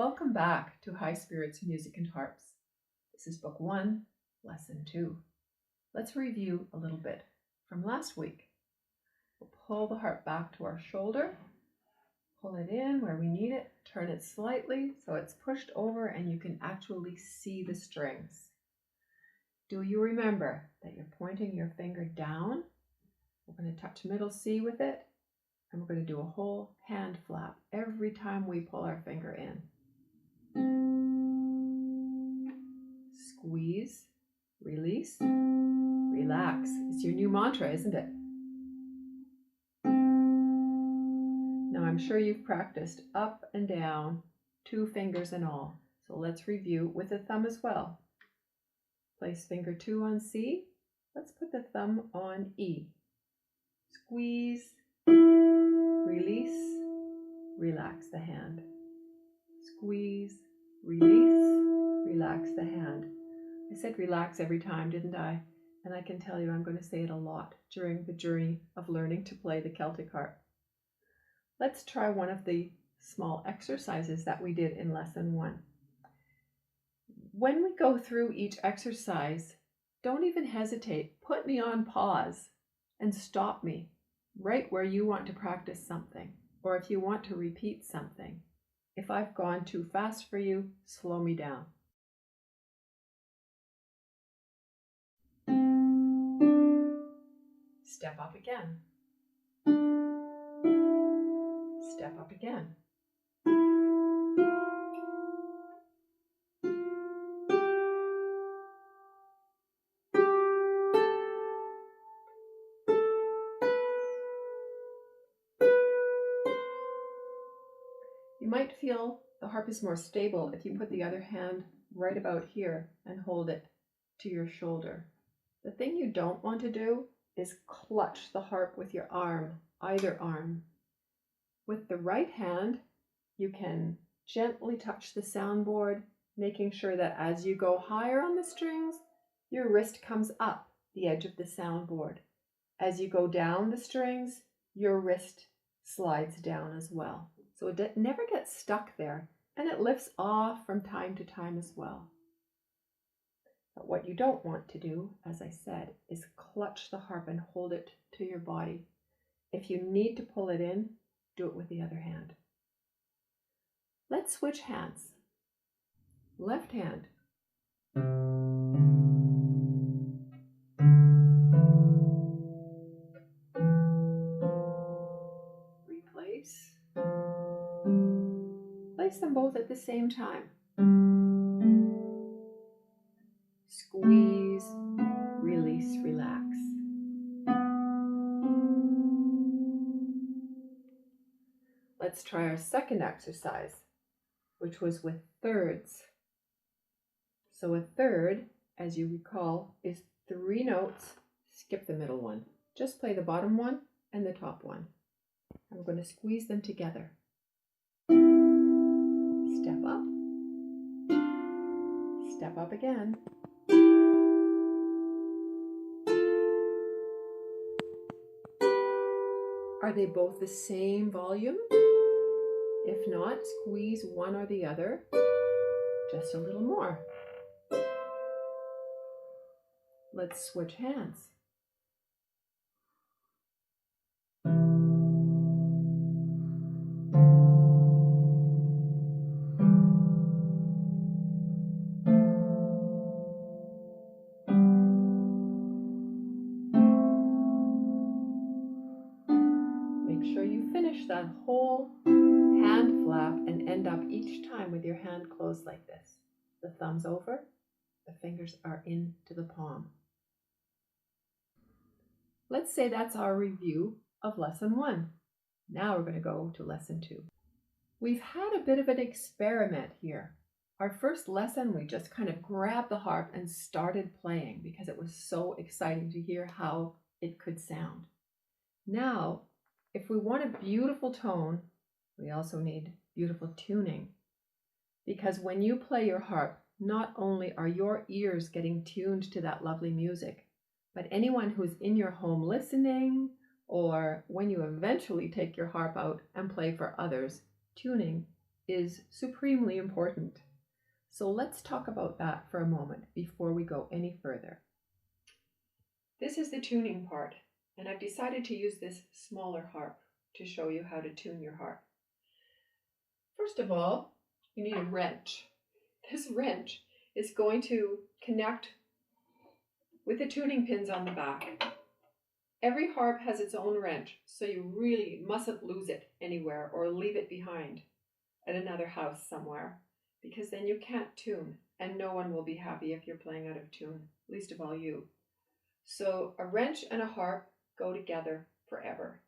Welcome back to High Spirits Music and Harps. This is Book 1, Lesson 2. Let's review a little bit from last week. We'll pull the harp back to our shoulder, pull it in where we need it, turn it slightly so it's pushed over and you can actually see the strings. Do you remember that you're pointing your finger down? We're going to touch middle C with it, and we're going to do a whole hand flap every time we pull our finger in. Squeeze, release, relax. It's your new mantra, isn't it? Now I'm sure you've practiced up and down, 2 fingers and all. So let's review with the thumb as well. Place finger 2 on C. Let's put the thumb on E. Squeeze, release, relax the hand. Squeeze, release, relax the hand. I said relax every time, didn't I? And I can tell you I'm going to say it a lot during the journey of learning to play the Celtic harp. Let's try one of the small exercises that we did in Lesson 1. When we go through each exercise, don't even hesitate. Put me on pause and stop me right where you want to practice something, or if you want to repeat something. If I've gone too fast for you, slow me down. Step up again. Step up again. You might feel the harp is more stable if you put the other hand right about here and hold it to your shoulder. The thing you don't want to do is clutch the harp with your arm, either arm. With the right hand, you can gently touch the soundboard, making sure that as you go higher on the strings, your wrist comes up the edge of the soundboard. As you go down the strings, your wrist slides down as well. So it never gets stuck there, and it lifts off from time to time as well. But what you don't want to do, as I said, is clutch the harp and hold it to your body. If you need to pull it in, do it with the other hand. Let's switch hands. Left hand. Replace. Place them both at the same time. Squeeze, release, relax. Let's try our second exercise, which was with thirds. So a third, as you recall, is 3 notes. Skip the middle one. Just play the bottom one and the top one. And we're going to squeeze them together. Step up. Step up again. Are they both the same volume? If not, squeeze one or the other just a little more. Let's switch hands. Make sure you finish that whole hand flap and end up each time with your hand closed like this. The thumb's over, the fingers are into the palm. Let's say that's our review of Lesson 1. Now we're going to go to Lesson 2. We've had a bit of an experiment here. Our first lesson, we just kind of grabbed the harp and started playing because it was so exciting to hear how it could sound. Now, if we want a beautiful tone, we also need beautiful tuning. Because when you play your harp, not only are your ears getting tuned to that lovely music, but anyone who's in your home listening, or when you eventually take your harp out and play for others, tuning is supremely important. So let's talk about that for a moment before we go any further. This is the tuning part, and I've decided to use this smaller harp to show you how to tune your harp. First of all, you need a wrench. This wrench is going to connect with the tuning pins on the back. Every harp has its own wrench, so you really mustn't lose it anywhere or leave it behind at another house somewhere, because then you can't tune, and no one will be happy if you're playing out of tune, least of all you. So a wrench and a harp go together forever.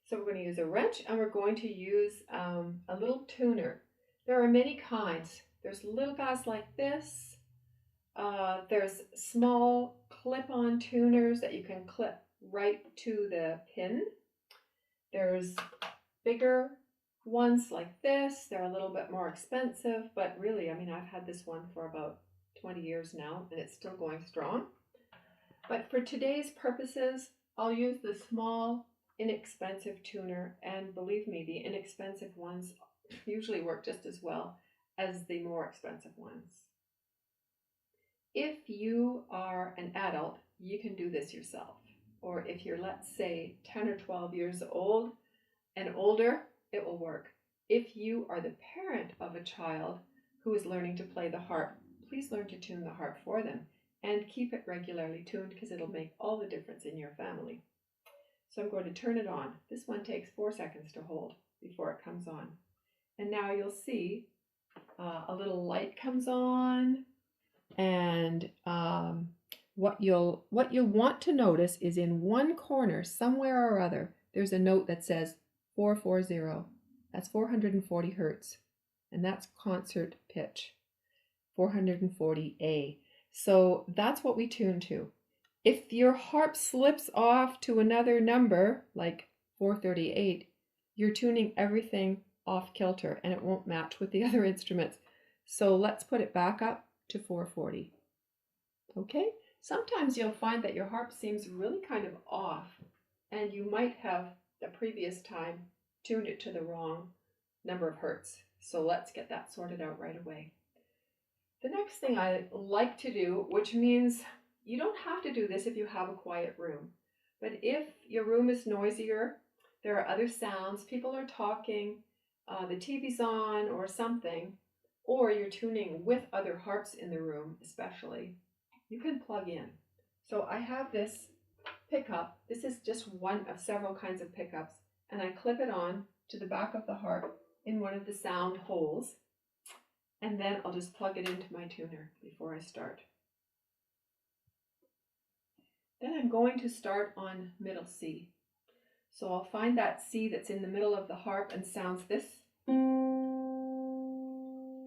So we're going to use a wrench, and we're going to use a little tuner. There are many kinds. There's little guys like this. There's small clip-on tuners that you can clip right to the pin. There's bigger ones like this. They're a little bit more expensive, but really, I mean, I've had this one for about 20 years now, and it's still going strong. But for today's purposes, I'll use the small, inexpensive tuner, and believe me, the inexpensive ones usually work just as well as the more expensive ones. If you are an adult, you can do this yourself. Or if you're, let's say, 10 or 12 years old and older, it will work. If you are the parent of a child who is learning to play the harp, please learn to tune the harp for them and keep it regularly tuned, because it'll make all the difference in your family. So I'm going to turn it on. This one takes 4 seconds to hold before it comes on. And now you'll see a little light comes on, and what you'll want to notice is in one corner, somewhere or other, there's a note that says 440. That's 440 hertz, and that's concert pitch, 440A. So that's what we tune to. If your harp slips off to another number, like 438, you're tuning everything off kilter, and it won't match with the other instruments. So let's put it back up to 440. Okay? Sometimes you'll find that your harp seems really kind of off, and you might have the previous time tuned it to the wrong number of hertz. So let's get that sorted out right away. The next thing I like to do, which means you don't have to do this if you have a quiet room, but if your room is noisier, there are other sounds, people are talking, the TV's on or something, or you're tuning with other harps in the room especially, you can plug in. So I have this pickup. This is just one of several kinds of pickups, and I clip it on to the back of the harp in one of the sound holes, and then I'll just plug it into my tuner before I start. Then I'm going to start on middle C. So I'll find that C that's in the middle of the harp and sounds this. I'm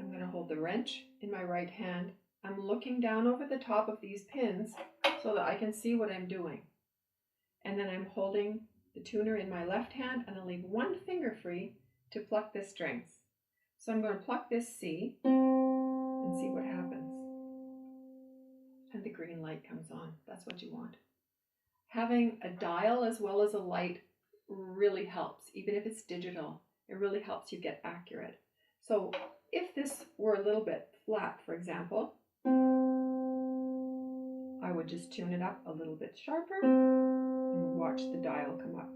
going to hold the wrench in my right hand. I'm looking down over the top of these pins so that I can see what I'm doing. And then I'm holding the tuner in my left hand, and I'll leave one finger free to pluck the strings. So I'm going to pluck this C and see what happens. And the green light comes on. That's what you want. Having a dial as well as a light really helps. Even if it's digital, it really helps you get accurate. So if this were a little bit flat, for example, I would just tune it up a little bit sharper and watch the dial come up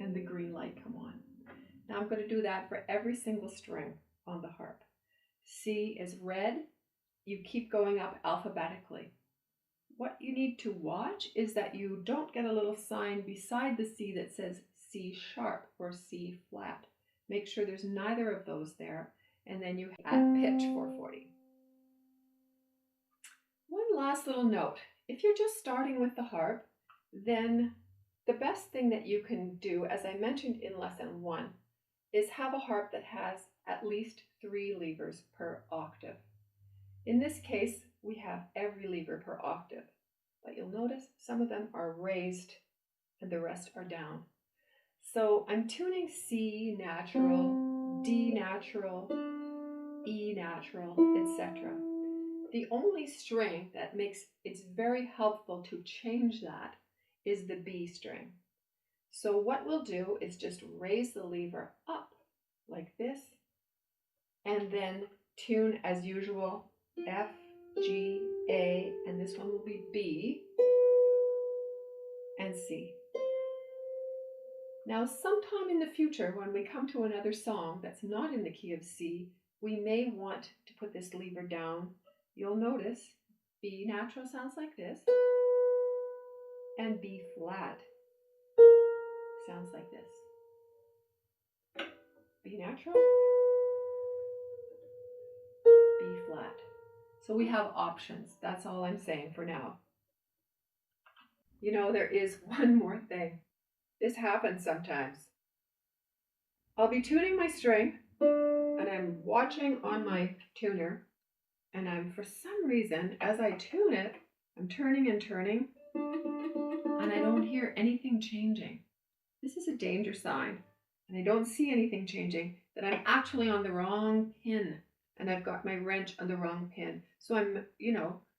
and the green light come on. Now I'm going to do that for every single string on the harp. C is red. You keep going up alphabetically. What you need to watch is that you don't get a little sign beside the C that says C sharp or C flat. Make sure there's neither of those there, and then you add pitch 440. One last little note. If you're just starting with the harp, then the best thing that you can do, as I mentioned in lesson 1, is have a harp that has at least 3 levers per octave. In this case, we have every lever per octave, but you'll notice some of them are raised and the rest are down. So I'm tuning C natural, D natural, E natural, etc. The only string that makes it's very helpful to change that is the B string. So what we'll do is just raise the lever up like this and then tune as usual, F, G, A, and this one will be B and C. Now, sometime in the future, when we come to another song that's not in the key of C, we may want to put this lever down. You'll notice B natural sounds like this, and B flat sounds like this. B natural, B flat. So we have options. That's all I'm saying for now. You know, there is one more thing. This happens sometimes. I'll be tuning my string, and I'm watching on my tuner, and I'm, for some reason, as I tune it, I'm turning and turning, and I don't hear anything changing. This is a danger sign, and I don't see anything changing, that I'm actually on the wrong pin, and I've got my wrench on the wrong pin. So I'm,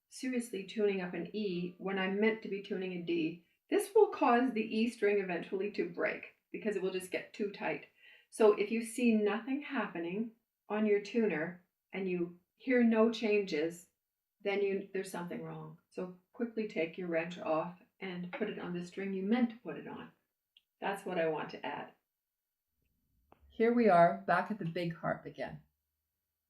seriously tuning up an E when I'm meant to be tuning a D. This will cause the E string eventually to break because it will just get too tight. So if you see nothing happening on your tuner and you hear no changes, then there's something wrong. So quickly take your wrench off and put it on the string you meant to put it on. That's what I want to add. Here we are back at the big harp again.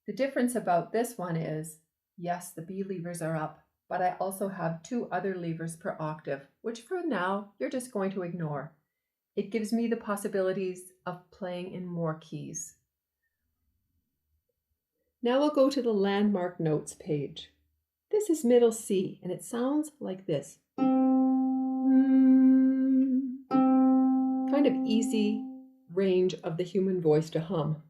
The difference about this one is, yes, the B levers are up, but I also have 2 other levers per octave, which for now you're just going to ignore. It gives me the possibilities of playing in more keys. Now we'll go to the landmark notes page. This is middle C, and it sounds like this. Kind of easy range of the human voice to hum.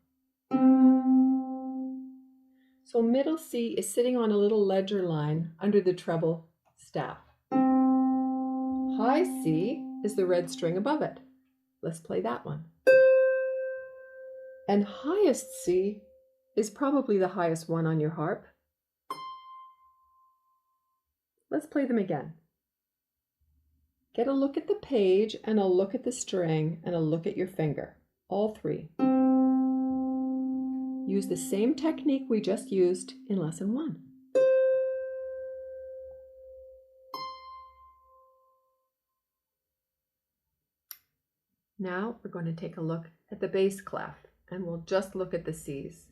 So middle C is sitting on a little ledger line under the treble staff. High C is the red string above it. Let's play that one. And highest C is probably the highest one on your harp. Let's play them again. Get a look at the page and a look at the string and a look at your finger. All 3. Use the same technique we just used in lesson 1. Now we're going to take a look at the bass clef, and we'll just look at the C's.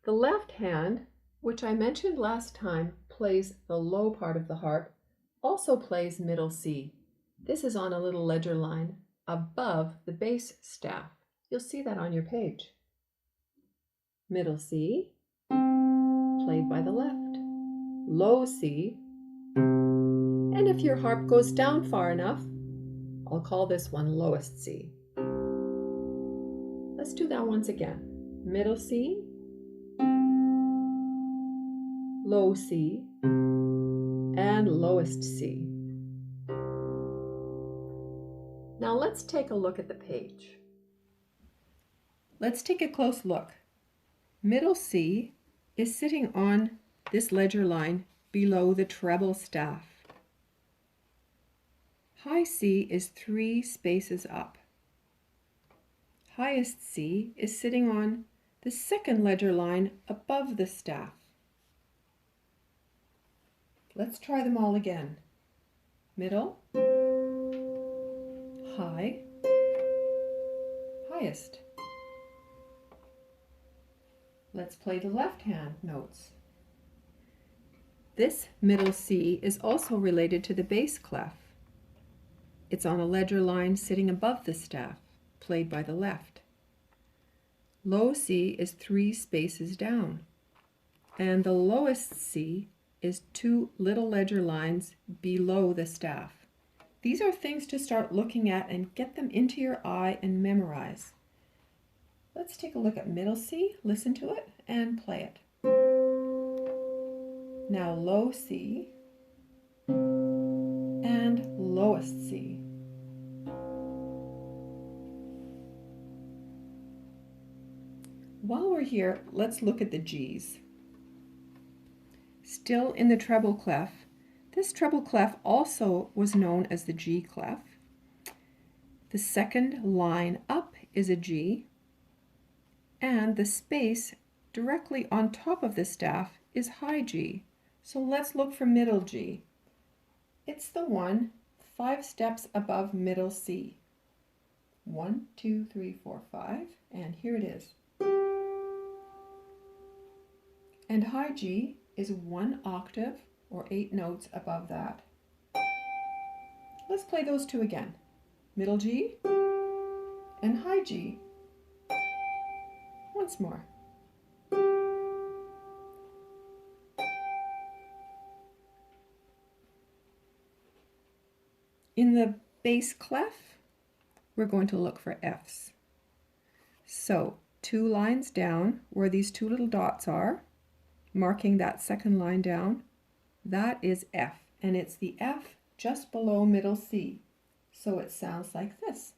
The left hand, which I mentioned last time, plays the low part of the harp, also plays middle C. This is on a little ledger line above the bass staff. You'll see that on your page. Middle C, played by the left. Low C, and if your harp goes down far enough, I'll call this one lowest C. Let's do that once again. Middle C, low C, and lowest C. Now let's take a look at the page. Let's take a close look. Middle C is sitting on this ledger line below the treble staff. High C is 3 spaces up. Highest C is sitting on the second ledger line above the staff. Let's try them all again. Middle, high, highest. Let's play the left hand notes. This middle C is also related to the bass clef. It's on a ledger line sitting above the staff, played by the left. Low C is 3 spaces down, and the lowest C is 2 little ledger lines below the staff. These are things to start looking at and get them into your eye and memorize. Let's take a look at middle C, listen to it, and play it. Now low C and lowest C. While we're here, let's look at the G's. Still in the treble clef. This treble clef also was known as the G clef. The second line up is a G, and the space directly on top of the staff is high G. So let's look for middle G. It's the one 5 steps above middle C. 1, 2, 3, 4, 5, and here it is. And high G is 1 octave or 8 notes above that. Let's play those two again. Middle G and high G. Once more. In the bass clef, we're going to look for Fs. So 2 lines down where these 2 little dots are, marking that second line down, that is F, and it's the F just below middle C. So it sounds like this.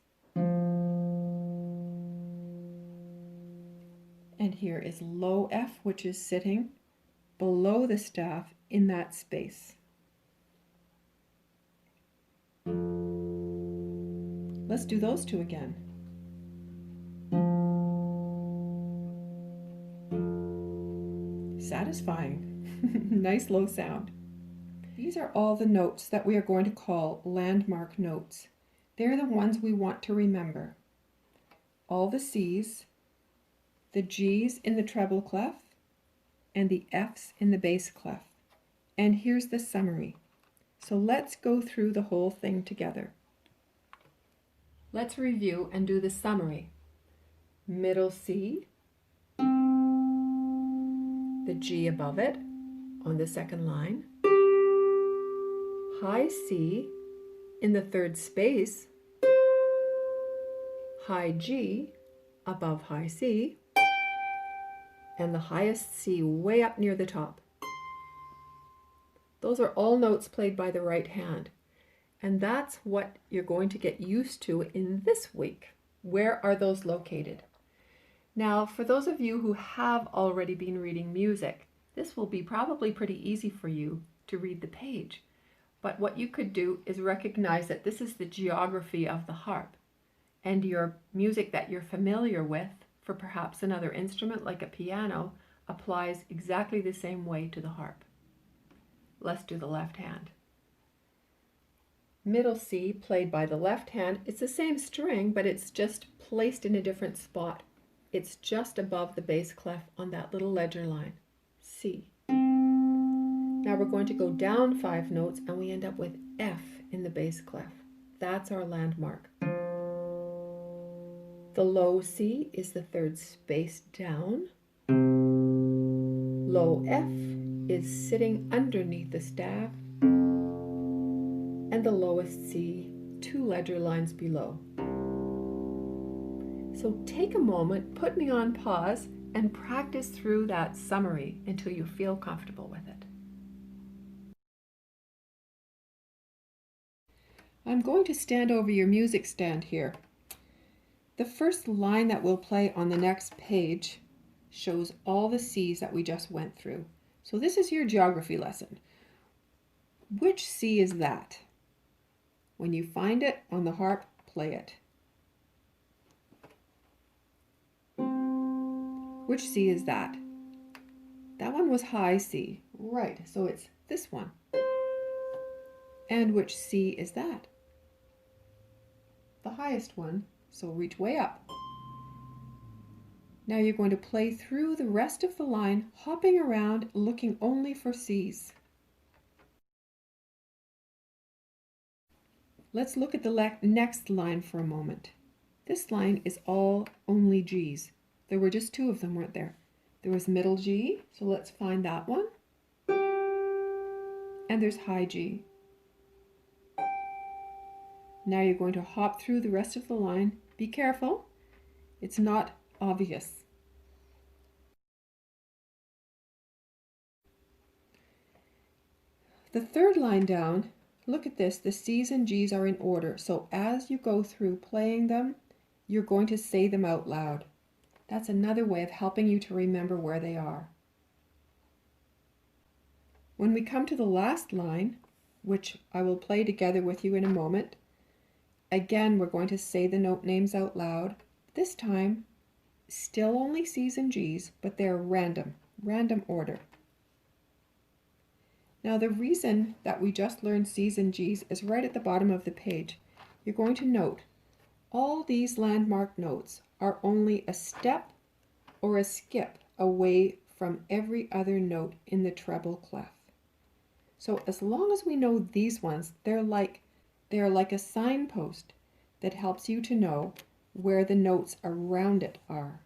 And here is low F, which is sitting below the staff in that space. Let's do those two again. Satisfying. Nice low sound. These are all the notes that we are going to call landmark notes. They're the ones we want to remember. All the C's, the G's in the treble clef, and the F's in the bass clef. And here's the summary. So let's go through the whole thing together. Let's review and do the summary. Middle C, the G above it on the second line, high C in the third space, high G above high C, and the highest C way up near the top. Those are all notes played by the right hand. And that's what you're going to get used to in this week. Where are those located? Now, for those of you who have already been reading music, this will be probably pretty easy for you to read the page. But what you could do is recognize that this is the geography of the harp, and your music that you're familiar with for perhaps another instrument like a piano applies exactly the same way to the harp. Let's do the left hand. Middle C played by the left hand. It's the same string, but it's just placed in a different spot. It's just above the bass clef on that little ledger line, C. Now we're going to go down 5 notes and we end up with F in the bass clef. That's our landmark. The low C is the third space down. Low F is sitting underneath the staff. And the lowest C 2 ledger lines below. So take a moment, put me on pause, and practice through that summary until you feel comfortable with it. I'm going to stand over your music stand here. The first line that we'll play on the next page shows all the C's that we just went through. So this is your geography lesson. Which C is that? When you find it on the harp, play it. Which C is that? That one was high C. Right, so it's this one. And which C is that? The highest one, so reach way up. Now you're going to play through the rest of the line, hopping around, looking only for C's. Let's look at the next line for a moment. This line is all only G's. There were just 2 of them, weren't there? There was middle G, so let's find that one. And there's high G. Now you're going to hop through the rest of the line. Be careful, it's not obvious. The third line down, look at this, the C's and G's are in order, so as you go through playing them, you're going to say them out loud. That's another way of helping you to remember where they are. When we come to the last line, which I will play together with you in a moment, again we're going to say the note names out loud. This time Still only C's and G's, but they're random order. Now the reason that we just learned C's and G's is right at the bottom of the page. You're going to note all these landmark notes are only a step or a skip away from every other note in the treble clef. So as long as we know these ones, they're like a signpost that helps you to know where the notes around it are.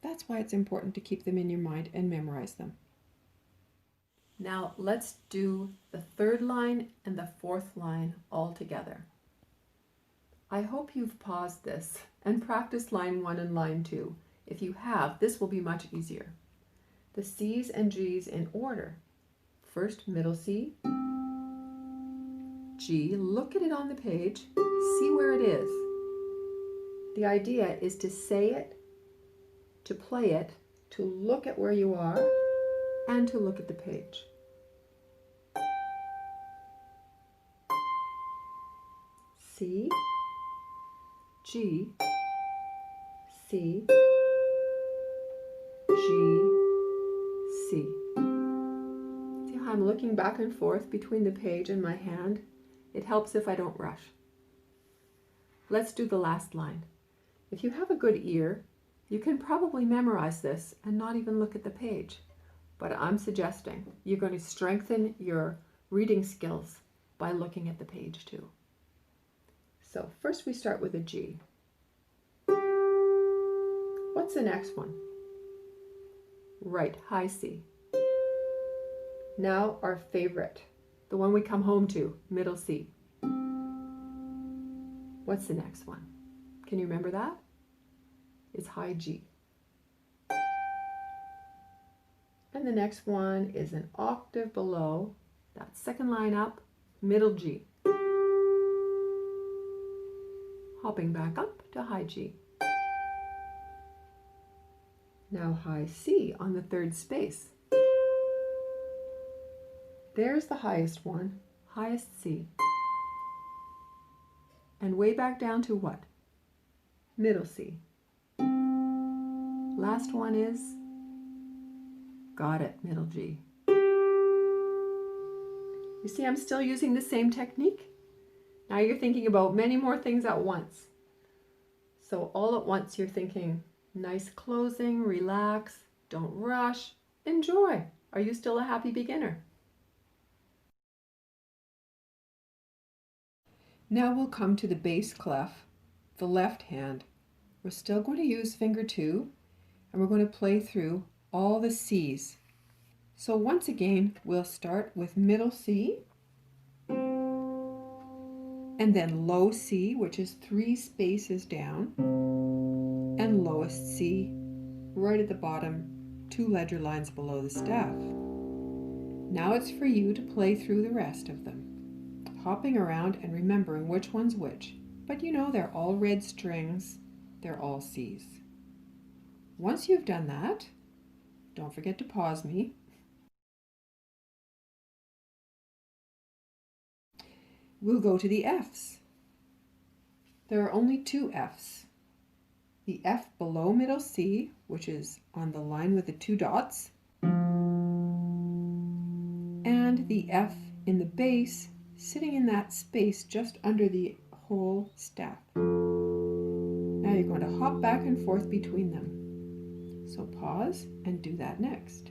That's why it's important to keep them in your mind and memorize them. Now let's do the third line and the fourth line all together. I hope you've paused this and practiced line 1 and line 2. If you have, this will be much easier. The C's and G's in order. First, middle C, G, look at it on the page, see where it is. The idea is to say it, to play it, to look at where you are, and to look at the page. C, G, C, G, C. See how I'm looking back and forth between the page and my hand? It helps if I don't rush. Let's do the last line. If you have a good ear, you can probably memorize this and not even look at the page. But I'm suggesting you're going to strengthen your reading skills by looking at the page too. So first we start with a G. What's the next one? Right, high C. Now our favorite, the one we come home to, middle C. What's the next one? Can you remember that? It's high G. And the next one is an octave below, that second line up, middle G. Hopping back up to high G. Now high C on the third space. There's the highest one, highest C. And way back down to what? Middle C. Last one is, got it, middle G. You see, I'm still using the same technique. Now you're thinking about many more things at once. So all at once you're thinking, nice closing, relax, don't rush, enjoy. Are you still a happy beginner? Now we'll come to the bass clef, the left hand. We're still going to use finger 2, and we're going to play through all the C's. So once again, we'll start with middle C, and then low C, which is 3 spaces down, and lowest C right at the bottom, 2 ledger lines below the staff. Now it's for you to play through the rest of them, hopping around and remembering which one's which. But you know they're all red strings, they're all C's. Once you've done that, don't forget to pause me. We'll go to the F's. There are only 2 F's. The F below middle C, which is on the line with the 2 dots, and the F in the bass, sitting in that space just under the whole staff. Now you're going to hop back and forth between them. So pause and do that next.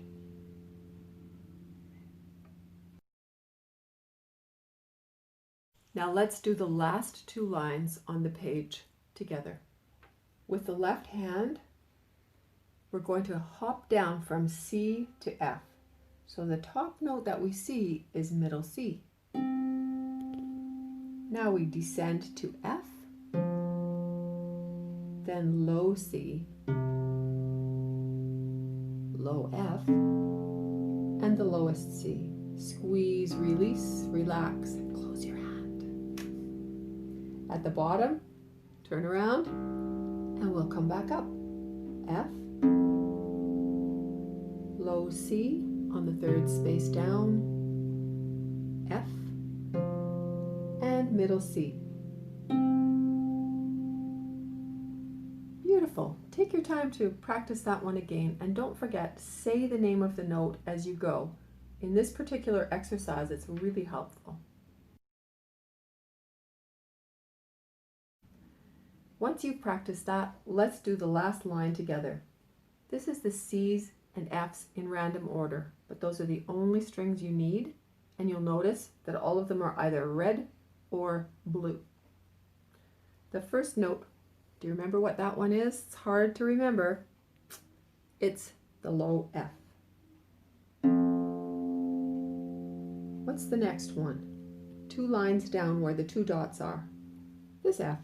Now let's do the last 2 lines on the page together. With the left hand, we're going to hop down from C to F. So the top note that we see is middle C. Now we descend to F, then low C, low F, and the lowest C. Squeeze, release, relax, and close your hand. At the bottom, turn around, and we'll come back up. F, low C on the 3rd space down, F, and middle C. Beautiful. Take your time to practice that one again, and don't forget, say the name of the note as you go. In this particular exercise, it's really helpful. Once you've practiced that, let's do the last line together. This is the C's and F's in random order, but those are the only strings you need, and you'll notice that all of them are either red or blue. The first note, do you remember what that one is? It's hard to remember. It's the low F. What's the next one? 2 lines down where the 2 dots are. This F.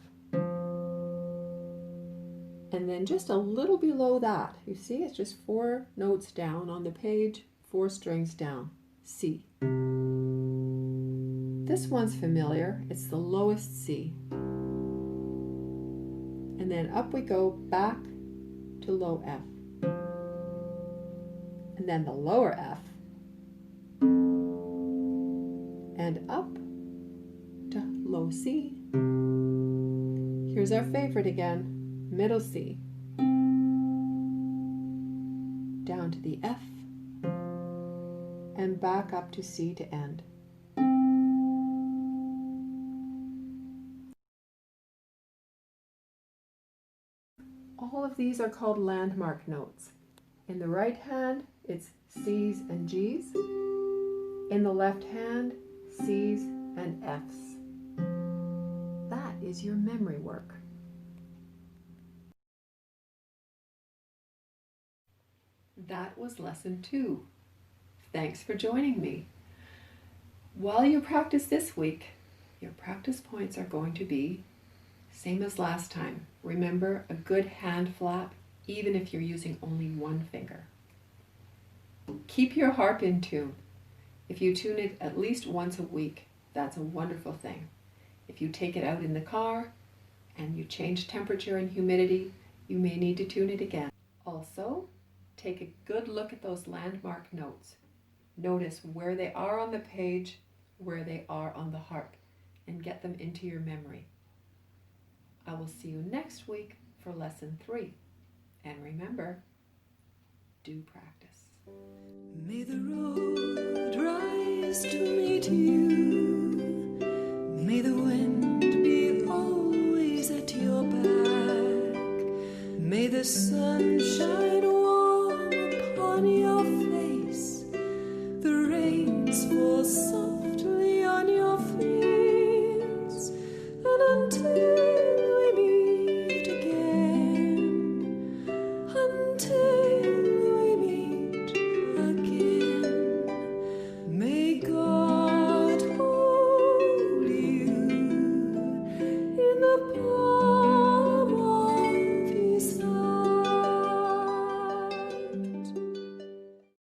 And then just a little below that, you see, it's just 4 notes down on the page, 4 strings down, C. This one's familiar, it's the lowest C. And then up we go back to low F. And then the lower F. And up to low C. Here's our favorite again, middle C. Down to the F. And back up to C to end. All of these are called landmark notes. In the right hand, it's C's and G's. In the left hand, C's and F's. That is your memory work. That was lesson 2. Thanks for joining me. While you practice this week, your practice points are going to be same as last time. Remember, a good hand flap, even if you're using only one finger. Keep your harp in tune. If you tune it at least once a week, that's a wonderful thing. If you take it out in the car and you change temperature and humidity, you may need to tune it again. Also, take a good look at those landmark notes. Notice where they are on the page, where they are on the harp, and get them into your memory. I will see you next week for lesson 3. And remember, do practice. May the road rise to meet you. May the wind be always at your back. May the sun shine warm upon your face. The rains fall softly on your fields. And until the